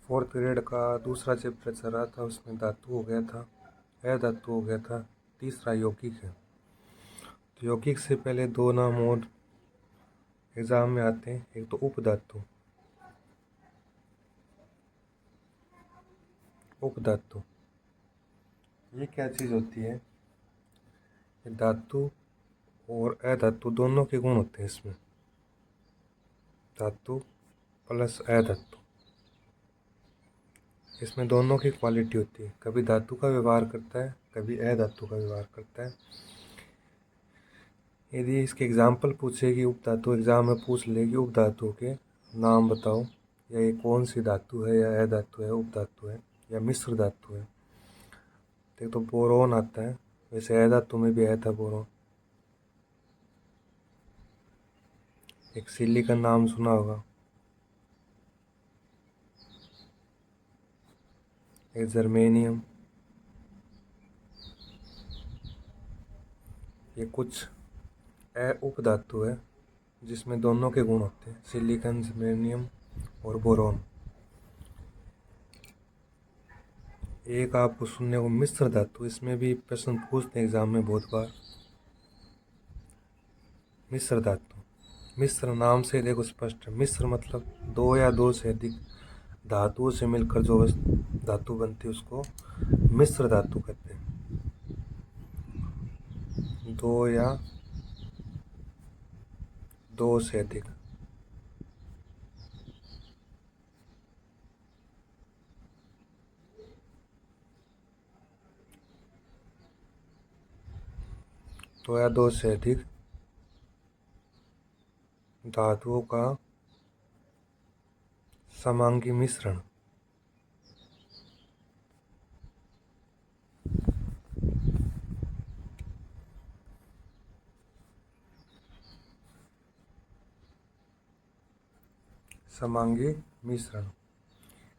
Fourth period का दूसरा chapter चल रहा था, उसमें धातु हो गया था, अधातु हो गया था, तीसरा यौगिक है। तो यौगिक से पहले दो नाम और एग्जाम में आते हैं, एक तो उपधातु। उपधातु ये क्या चीज़ होती है? धातु और अधातु दोनों के गुण होते हैं इसमें, धातु प्लस अधातु, इसमें दोनों की क्वालिटी होती है। कभी धातु का व्यवहार करता है, कभी अधातु का व्यवहार करता है। यदि इसके एग्जाम्पल पूछेगी उपधातु, एग्जाम में पूछ लेगी उपधातु के नाम बताओ, या ये कौन सी धातु है, या अधातु है, उपधातु है, या मिश्र धातु है। तो बोरोन आता है, वैसे अधातु में भी आया था बोरोन। एक सिलिकॉन नाम सुना होगा, एक जर्मेनियम। ये कुछ उपधातु है जिसमें दोनों के गुण होते हैं, सिलिकॉन, जर्मेनियम और बोरोन। एक आपको सुनने को मिश्र धातु, इसमें भी प्रश्न पूछते हैं एग्जाम में बहुत बार। मिश्र धातु, मिश्र नाम से देखो स्पष्ट है, मिश्र मतलब दो या दो से अधिक धातुओं से मिलकर जो धातु बनती है उसको मिश्र धातु कहते हैं। दो या दो से अधिक। दो या दो से अधिक धातुओं का समांगी मिश्रण। समांगी मिश्रण,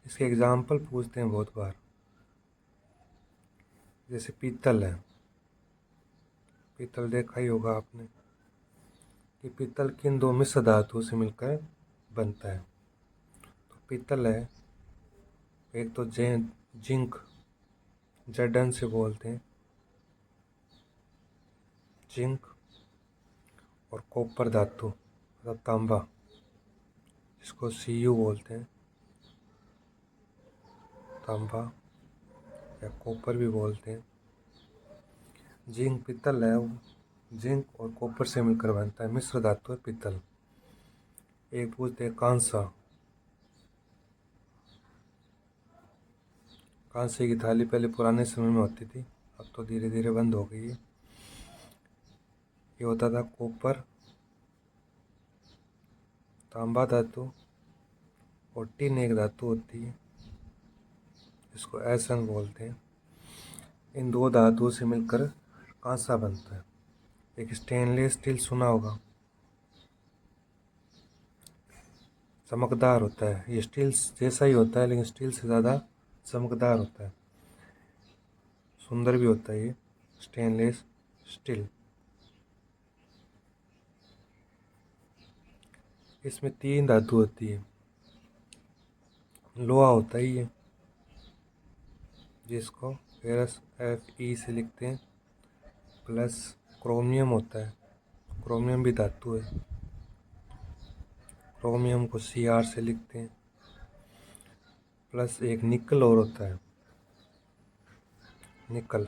इसके एग्जाम्पल पूछते हैं बहुत बार। जैसे पीतल है, पीतल देखा ही होगा आपने कि पीतल किन दो मिश्र धातुओं से मिलकर बनता है। तो पीतल है, एक तो जिंक, जडन से बोलते हैं जिंक, और कॉपर धातु मतलब तांबा, जिसको Cu बोलते हैं, तांबा या कॉपर भी बोलते हैं। जिंक पीतल है, वो जिंक और कॉपर से मिलकर बनता है, मिश्र धातु है पीतल। एक पूछते हैं कांसा, कांसे की थाली पहले पुराने समय में होती थी, अब तो धीरे धीरे बंद हो गई है। ये होता था कॉपर, तांबा धातु, और टिन एक धातु होती है जिसको एसन बोलते हैं। इन दो धातुओं से मिलकर कांसा बनता है। एक स्टेनलेस स्टील सुना होगा, चमकदार होता है, ये स्टील जैसा ही होता है लेकिन स्टील से ज़्यादा चमकदार होता है, सुंदर भी होता है ये स्टेनलेस स्टील। इसमें तीन धातु होती है, लोहा होता है ये, जिसको फेरस Fe से लिखते हैं, प्लस क्रोमियम होता है, क्रोमियम भी धातु है, क्रोमियम को Cr से लिखते हैं, प्लस एक निकल और होता है, निकल,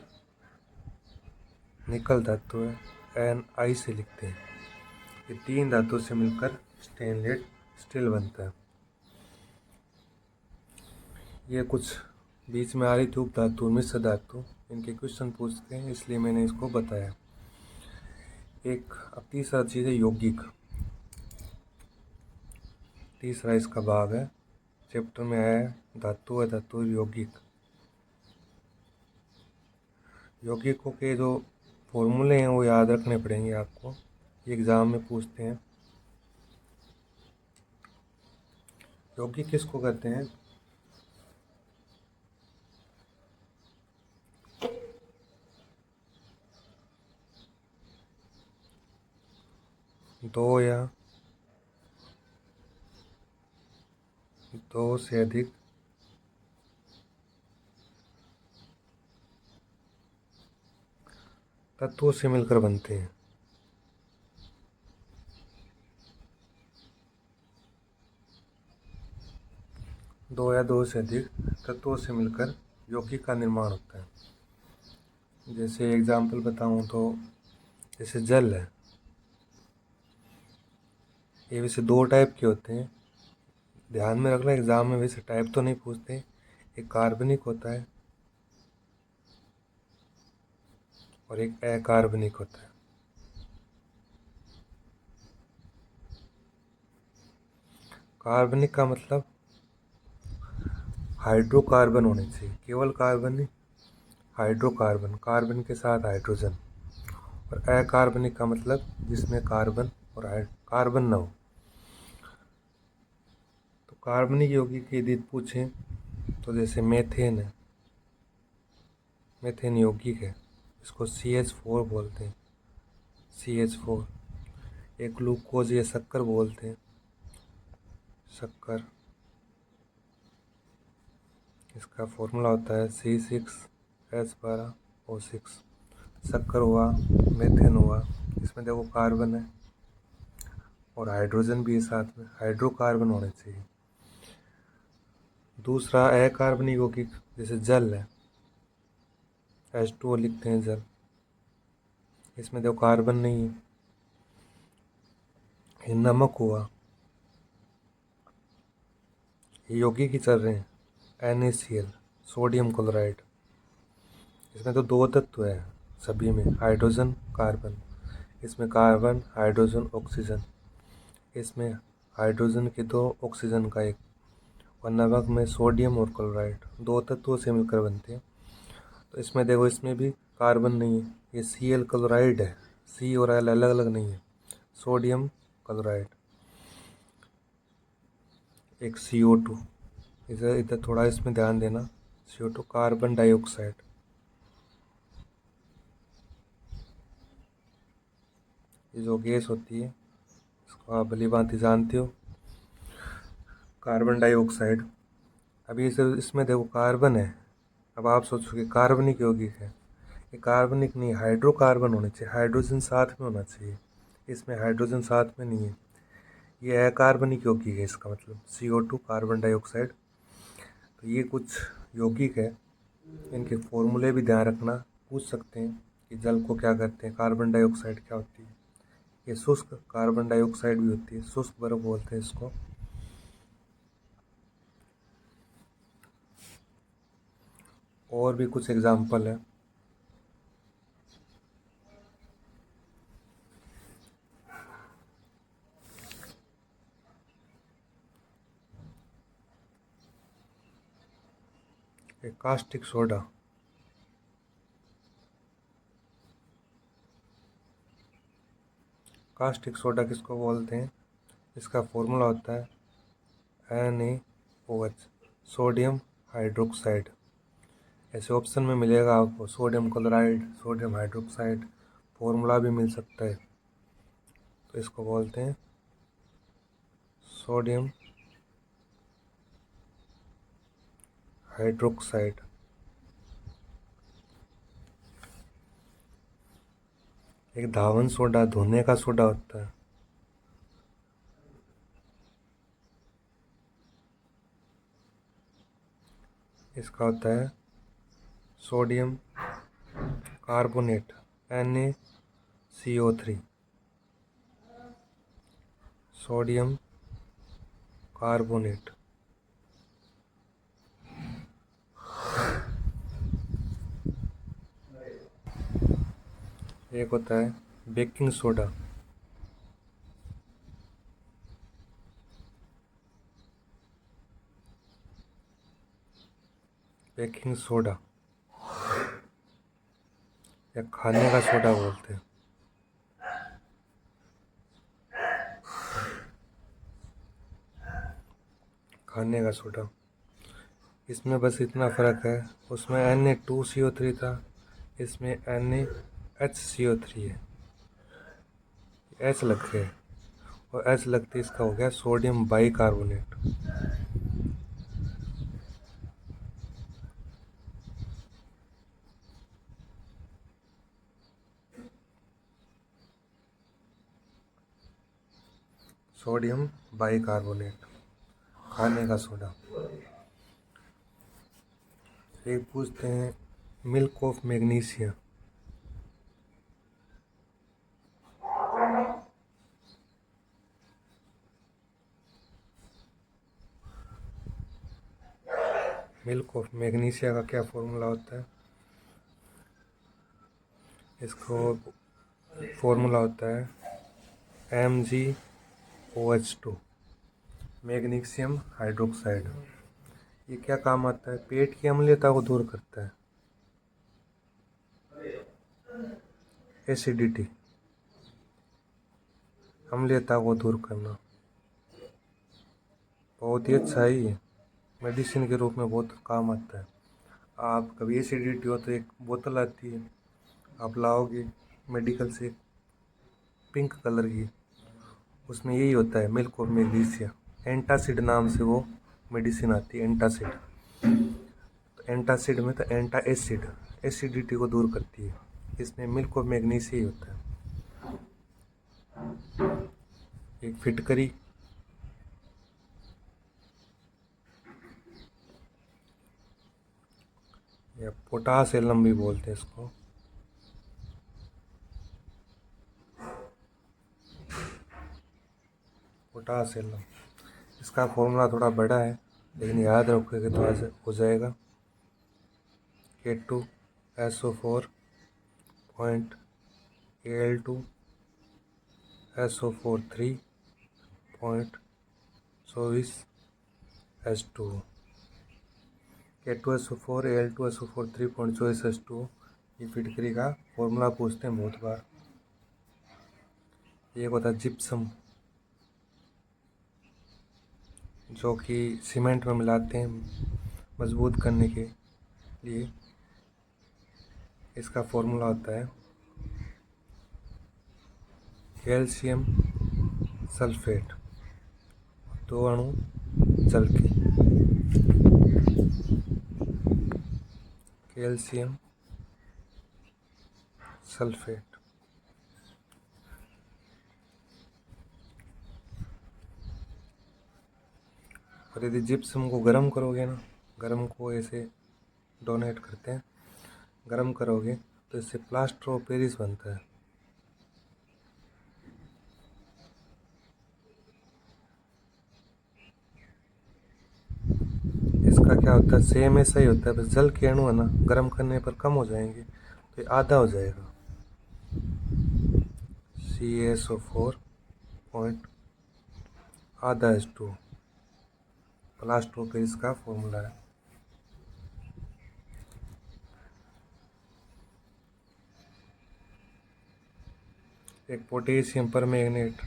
निकल धातु है, Ni से लिखते हैं। ये तीन धातु से मिलकर स्टेनलेस स्टील बनता है। ये कुछ बीच में आ रही थी उपधातु, मिश्र धातु, इनके क्वेश्चन पूछते हैं इसलिए मैंने इसको बताया। एक अब तीसरा चीज़ है यौगिक, तीसरा इसका भाग है, चैप्टर में है धातु है, धातु यौगिक। यौगिकों के जो फॉर्मूले हैं वो याद रखने पड़ेंगे आपको, एग्ज़ाम में पूछते हैं। यौगिक किसको कहते हैं? दो या दो से अधिक तत्वों से मिलकर बनते हैं। दो या दो से अधिक तत्वों से मिलकर यौगिक का निर्माण होता है। जैसे एग्जाम्पल बताऊं तो जैसे जल है, ये वैसे दो टाइप के होते हैं, ध्यान में रखना। एग्जाम में वैसे टाइप तो नहीं पूछते। एक कार्बनिक होता है और एक अकार्बनिक होता है। कार्बनिक का मतलब हाइड्रोकार्बन होने चाहिए, केवल कार्बन नहीं, हाइड्रोकार्बन, कार्बन के साथ हाइड्रोजन। और अकार्बनिक का मतलब जिसमें कार्बन और कार्बन ना हो। तो कार्बनिक यौगिक यदि पूछें तो जैसे मेथेन है, मेथेन यौगिक है, इसको CH4 बोलते हैं, CH4। एक ग्लूकोज या शक्कर बोलते हैं, शक्कर, इसका फॉर्मूला होता है C6H12O6। शक्कर हुआ, मेथेन हुआ, इसमें देखो कार्बन है और हाइड्रोजन भी है साथ में, हाइड्रोकार्बन होने चाहिए। दूसरा अकार्बनिक यौगिक जैसे जल है, H2O लिखते हैं जल, इसमें देखो कार्बन नहीं है। ये नमक हुआ, ये यौगिक ही चल रहे हैं, NaCl, सोडियम क्लोराइड, इसमें तो दो तत्व है सभी में, हाइड्रोजन कार्बन, इसमें कार्बन हाइड्रोजन ऑक्सीजन, इसमें हाइड्रोजन के दो, ऑक्सीजन का एक। और नमक में सोडियम और क्लोराइड, दो तत्वों से मिलकर बनते हैं। तो इसमें देखो, इसमें भी कार्बन नहीं है, ये Cl क्लोराइड है, C और L अलग अलग नहीं है, सोडियम क्लोराइड। एक CO2, इधर इधर थोड़ा इसमें ध्यान देना, CO2 कार्बन डाइऑक्साइड, ये जो गैस होती है इसको आप भली भांति जानते हो, कार्बन डाइऑक्साइड। अभी इसे इसमें देखो कार्बन है, अब आप सोचोगे कार्बनिक यौगिक है, ये कार्बनिक नहीं, हाइड्रोकार्बन होने चाहिए, हाइड्रोजन साथ में होना चाहिए, इसमें हाइड्रोजन साथ में नहीं है, ये अकार्बनिक यौगिक है, इसका मतलब CO2 कार्बन डाइऑक्साइड। तो ये कुछ यौगिक है, इनके फॉर्मूले भी ध्यान रखना, पूछ सकते हैं कि जल को क्या कहते हैं, कार्बन डाइऑक्साइड क्या होती है। ये शुष्क कार्बन डाइऑक्साइड भी होती है, शुष्क बर्फ बोलते हैं इसको। और भी कुछ एग्जाम्पल है, कास्टिक सोडा, कास्टिक सोडा किसको बोलते हैं, इसका फॉर्मूला होता है NaOH, सोडियम हाइड्रोक्साइड। ऐसे ऑप्शन में मिलेगा आपको sodium chloride, sodium hydroxide, formula भी मिल सकता है। तो इसको बोलते हैं सोडियम हाइड्रोक्साइड। एक धावन सोडा, धोने का सोडा होता है, इसका होता है sodium carbonate, NaCO3, sodium carbonate. एक होता है बेकिंग सोडा, बेकिंग सोडा या खाने का सोडा बोलते हैं, खाने का सोडा। इसमें बस इतना फ़र्क है, उसमें Na2CO3 था, इसमें NaHCO3 है, H लग गया और H लगते इसका हो गया सोडियम बाइकार्बोनेट। सोडियम बाइकार्बोनेट, खाने का सोडा। एक पूछते हैं milk of magnesia. Milk of magnesia का क्या फॉर्मूला होता है? इसको फॉर्मूला होता है MgOH2, मैग्नीशियम हाइड्रोक्साइड। ये क्या काम आता है? पेट की अम्लता को दूर करता है, एसिडिटी, अम्लता को दूर करना। बहुत ही अच्छा है ये, मेडिसिन के रूप में बहुत काम आता है। आप कभी एसिडिटी हो तो एक बोतल आती है, आप लाओगे मेडिकल से, पिंक कलर की, उसमें यही होता है मिल्क ऑफ मैग्नीशिया। एंटासिड नाम से वो मेडिसिन आती है, एंटासिड। तो एंटासिड में तो एंटा एसिड, एसिडिटी को दूर करती है, इसमें मिल्क ऑफ मैग्नीशिया ही होता है। एक फिटकरी, या पोटास एलम भी बोलते हैं इसको। पोटास एलम, इसका फॉर्मूला थोड़ा बड़ा है, लेकिन याद रखोगे तो आज हो जाएगा। K2SO4 point Al2SO4 3.24H2। K2SO4 Al2SO4 3.24H2, ये फिटकरी का फॉर्मूला पूछते हैं बहुत बार। एक होता है जिप्सम, जो कि सीमेंट में मिलाते हैं मजबूत करने के लिए। इसका फॉर्मूला होता है कैल्शियम सल्फेट, 2 अणु जल के, कैल्शियम सल्फेट। और यदि जिप्सम को गर्म करोगे ना, गर्म को ऐसे डोनेट करते हैं, गर्म करोगे तो इससे प्लास्टर ऑफ पेरिस बनता है। इसका क्या होता है? सेम ऐसा ही होता है, बस जल के अणु है ना, गर्म करने पर कम हो जाएंगे, तो ये आधा हो जाएगा। CaSO4 पॉइंट आधा H2, प्लास्टर ऑफ पेरिस का फॉर्मूला है। एक पोटेशियम परमैंगनेट,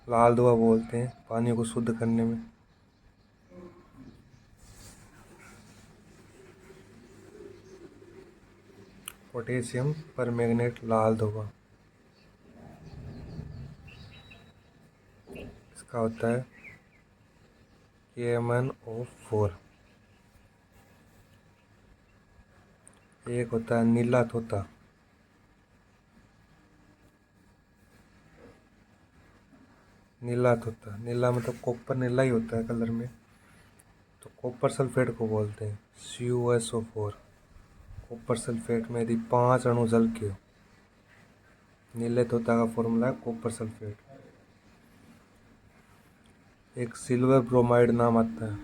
लाल दुआ बोलते हैं पानी को शुद्ध करने में। पोटेशियम परमैंगनेट लाल धुआं, इसका होता है KMnO4। एक होता है नीला तोता, नीला तोता, नीला मतलब कॉपर नीला ही होता है कलर में, तो कॉपर सल्फेट को बोलते हैं CuSO4। कॉपर सल्फेट में यदि 5 अणु जल के हो, नीले तोता का फॉर्मूला है कॉपर सल्फेट। एक सिल्वर ब्रोमाइड नाम आता है,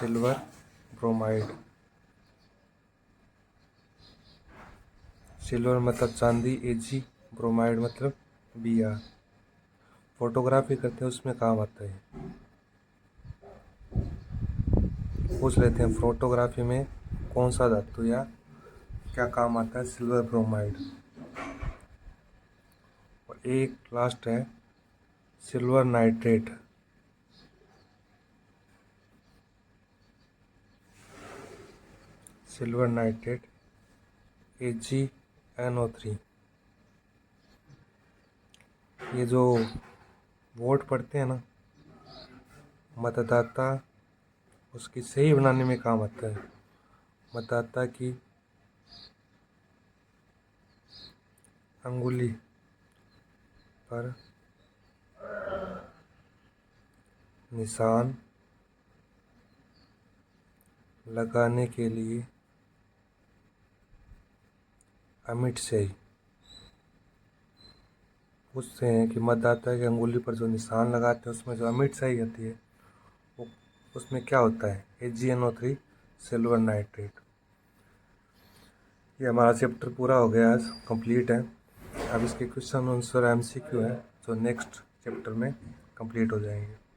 सिल्वर ब्रोमाइड। सिल्वर मतलब चांदी, Ag, ब्रोमाइड मतलब Br। फोटोग्राफी करते हैं उसमें काम आता है। पूछ लेते हैं फोटोग्राफी में कौन सा धातु या क्या काम आता है? Silver bromide. और एक लास्ट है silver nitrate. Silver nitrate AgNO3। ये जो वोट पढ़ते हैं ना मतदाता, उसकी सही बनाने में काम आता है। मतदाता की अंगुली पर निशान लगाने के लिए अमिट शाही पूछते हैं कि मतदाता की अंगुली पर जो निशान लगाते हैं उसमें जो अमिट शाही आती है वो उसमें क्या होता है? AgNO3 silver nitrate. ये हमारा चैप्टर पूरा हो गया, आज कंप्लीट है। अब इसके क्वेश्चन आंसर MCQ है जो नेक्स्ट चैप्टर में कंप्लीट हो जाएंगे।